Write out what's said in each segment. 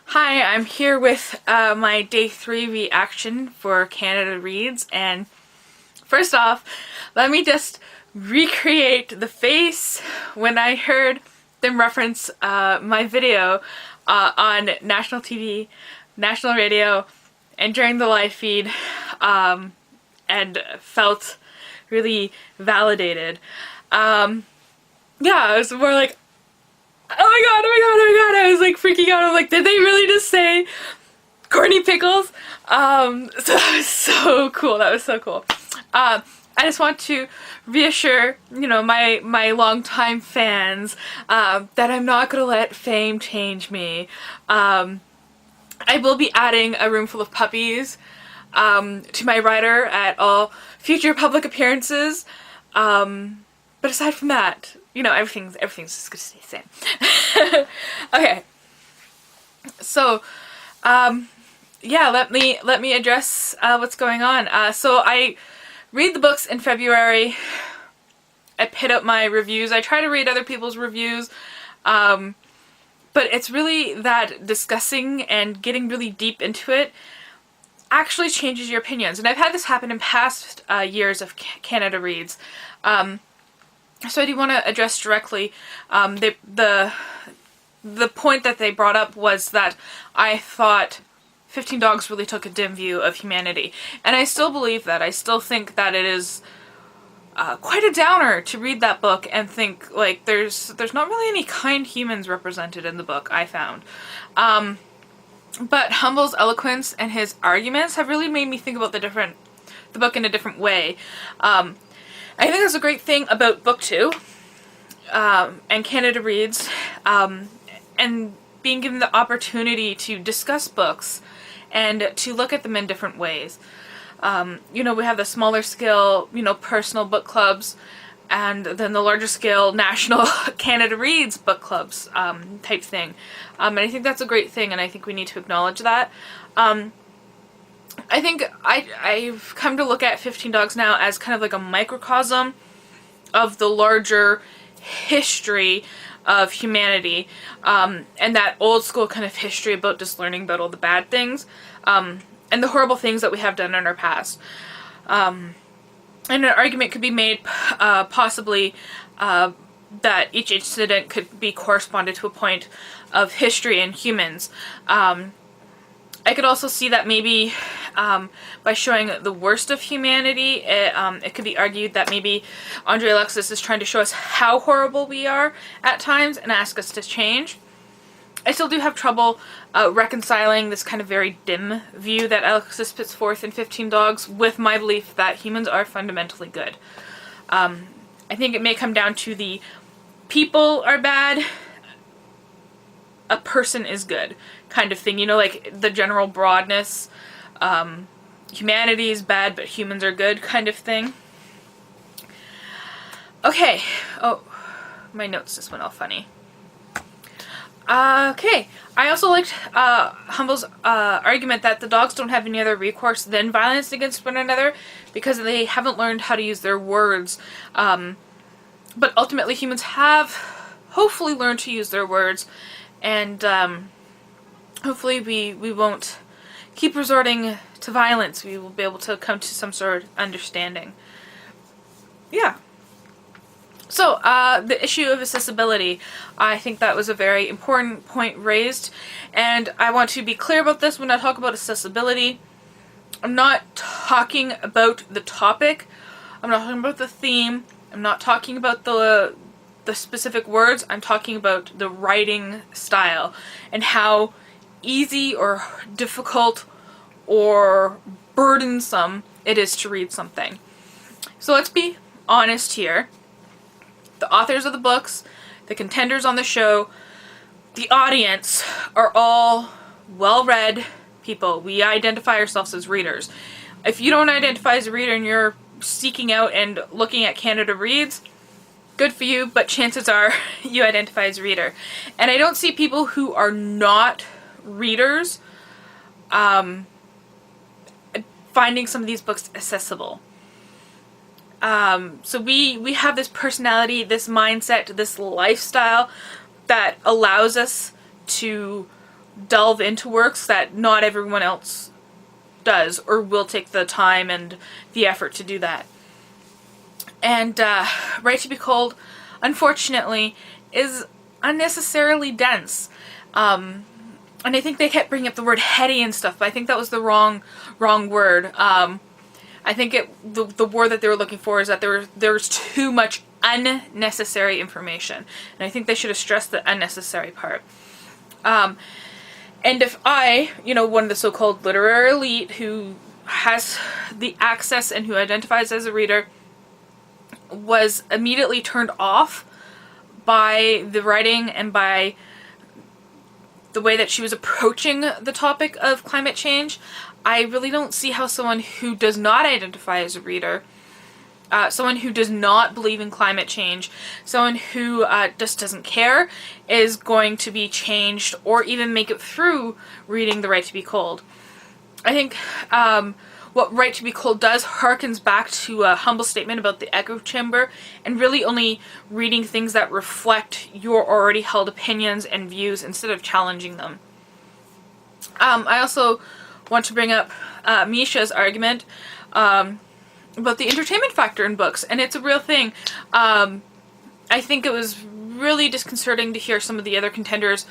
Hi, I'm here with my day 3 reaction for Canada Reads, and first off, let me just recreate the face when I heard them reference my video on national TV, national radio, and during the live feed, and felt really validated. Yeah, I was more like, oh my god, oh my god, oh my god, I was like freaking out. I'm like, did they really just say corny pickles? So that was so cool. That was so cool. I just want to reassure, my longtime fans, that I'm not gonna let fame change me. I will be adding a room full of puppies, to my rider at all future public appearances. But aside from that, everything's just gonna stay the same. Okay. So, yeah, let me address what's going on. So I read the books in February. I pit up my reviews. I try to read other people's reviews, but it's really that discussing and getting really deep into it actually changes your opinions. And I've had this happen in past years of Canada Reads. So I do want to address directly the point that they brought up was that I thought 15 Dogs really took a dim view of humanity. And I still believe that. I still think that it is quite a downer to read that book and think, like, there's not really any kind humans represented in the book, I found. But Humble's eloquence and his arguments have really made me think about the book in a different way. I think that's a great thing about book 2, and Canada Reads, and being given the opportunity to discuss books and to look at them in different ways. We have the smaller scale, personal book clubs, and then the larger scale national Canada Reads book clubs type thing. And I think that's a great thing, and I think we need to acknowledge that. I think I've come to look at 15 Dogs now as kind of like a microcosm of the larger history of humanity, and that old school kind of history about just learning about all the bad things, and the horrible things that we have done in our past. And an argument could be made, possibly, that each incident could be corresponded to a point of history in humans. I could also see that maybe by showing the worst of humanity, it could be argued that maybe Andre Alexis is trying to show us how horrible we are at times and ask us to change. I still do have trouble reconciling this kind of very dim view that Alexis puts forth in 15 Dogs with my belief that humans are fundamentally good. I think it may come down to the people are bad, a person is good kind of thing, like the general broadness, humanity is bad but humans are good kind of thing. Okay, oh, my notes just went all funny. Okay, I also liked Humble's argument that the dogs don't have any other recourse than violence against one another because they haven't learned how to use their words. But ultimately humans have hopefully learned to use their words, and hopefully we won't keep resorting to violence. We will be able to come to some sort of understanding. Yeah. So, the issue of accessibility, I think that was a very important point raised, and I want to be clear about this when I talk about accessibility. I'm not talking about the topic, I'm not talking about the theme, I'm not talking about the specific words, I'm talking about the writing style and how easy or difficult or burdensome it is to read something. So let's be honest here. The authors of the books, the contenders on the show, the audience are all well-read people. We identify ourselves as readers. If you don't identify as a reader and you're seeking out and looking at Canada Reads, good for you, but chances are you identify as a reader. And I don't see people who are not readers finding some of these books accessible. So we have this personality, this mindset, this lifestyle that allows us to delve into works that not everyone else does or will take the time and the effort to do that. And Right to be Cold, unfortunately, is unnecessarily dense. And I think they kept bringing up the word heady and stuff, but I think that was the wrong word. I think the word that they were looking for is that there's too much unnecessary information, and I think they should have stressed the unnecessary part. And if I, one of the so-called literary elite who has the access and who identifies as a reader, was immediately turned off by the writing and by the way that she was approaching the topic of climate change, I really don't see how someone who does not identify as a reader, someone who does not believe in climate change, someone who just doesn't care, is going to be changed or even make it through reading The Right to be Cold. I think what Right to be Cold does harkens back to a humble statement about the echo chamber and really only reading things that reflect your already held opinions and views instead of challenging them. I also want to bring up Misha's argument about the entertainment factor in books, and it's a real thing. I think it was really disconcerting to hear some of the other contenders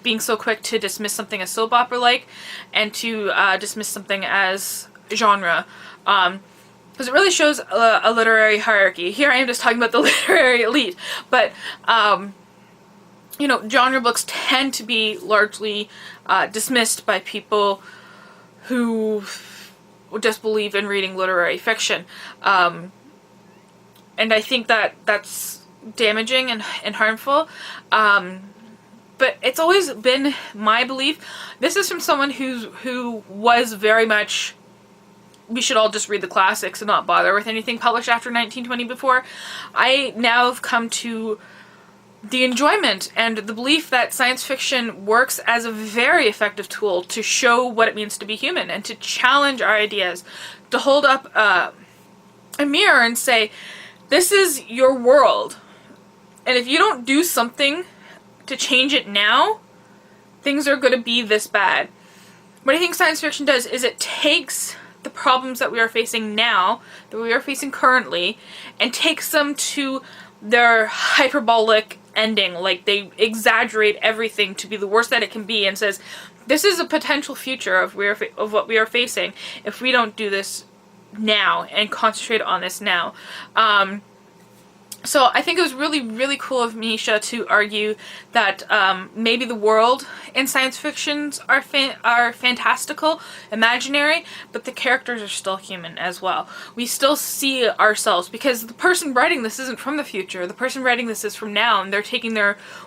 being so quick to dismiss something as soap opera-like and to dismiss something as genre. Because it really shows a literary hierarchy. Here I am just talking about the literary elite, but genre books tend to be largely dismissed by people who just believe in reading literary fiction. And I think that that's damaging and harmful. But it's always been my belief. This is from someone who was very much, we should all just read the classics and not bother with anything published after 1920 before. I now have come to the enjoyment and the belief that science fiction works as a very effective tool to show what it means to be human and to challenge our ideas, to hold up a mirror and say, this is your world, and if you don't do something to change it now, things are going to be this bad. What I think science fiction does is it takes the problems that we are facing now, that we are facing currently, and takes them to their hyperbolic ending. Like, they exaggerate everything to be the worst that it can be and says, this is a potential future of what we are facing if we don't do this now and concentrate on this now. So I think it was really, really cool of Misha to argue that maybe the world in science fictions are fantastical, imaginary, but the characters are still human as well. We still see ourselves, because the person writing this isn't from the future. The person writing this is from now, and they're taking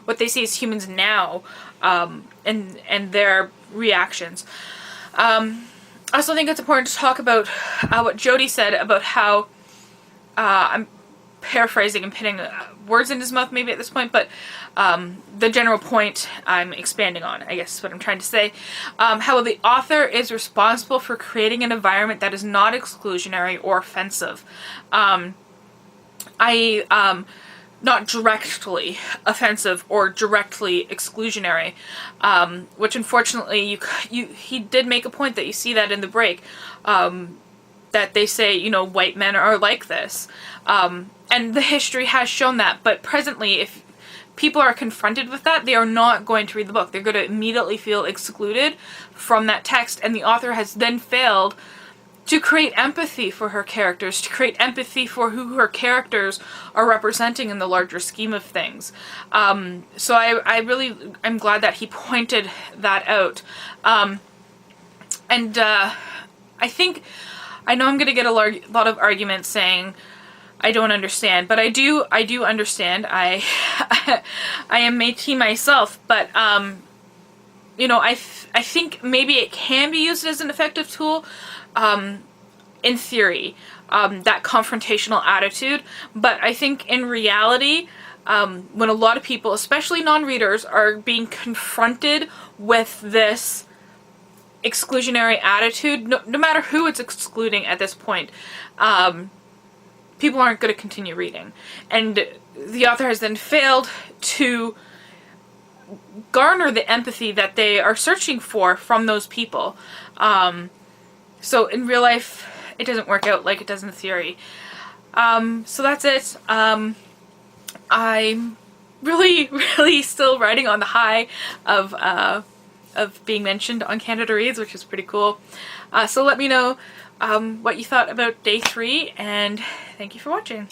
what they see as humans now, and their reactions. I also think it's important to talk about what Jody said about how I'm paraphrasing and putting words in his mouth maybe at this point, but the general point I'm expanding on, I guess is what I'm trying to say. How the author is responsible for creating an environment that is not exclusionary or offensive. Not directly offensive or directly exclusionary, which unfortunately he did make a point that you see that in the break, that they say, white men are like this. And the history has shown that, but presently, if people are confronted with that, they are not going to read the book. They're going to immediately feel excluded from that text, and the author has then failed to create empathy for her characters, to create empathy for who her characters are representing in the larger scheme of things. So I'm glad that he pointed that out. I know I'm going to get a lot of arguments saying I don't understand, but I do understand. I am Métis myself, but I think maybe it can be used as an effective tool, in theory, that confrontational attitude. But I think in reality, when a lot of people, especially non-readers, are being confronted with this exclusionary attitude, no matter who it's excluding at this point, people aren't going to continue reading. And the author has then failed to garner the empathy that they are searching for from those people. So in real life, it doesn't work out like it does in the theory. So that's it. I'm really still riding on the high of being mentioned on Canada Reads, which is pretty cool. So let me know what you thought about day 3, and thank you for watching.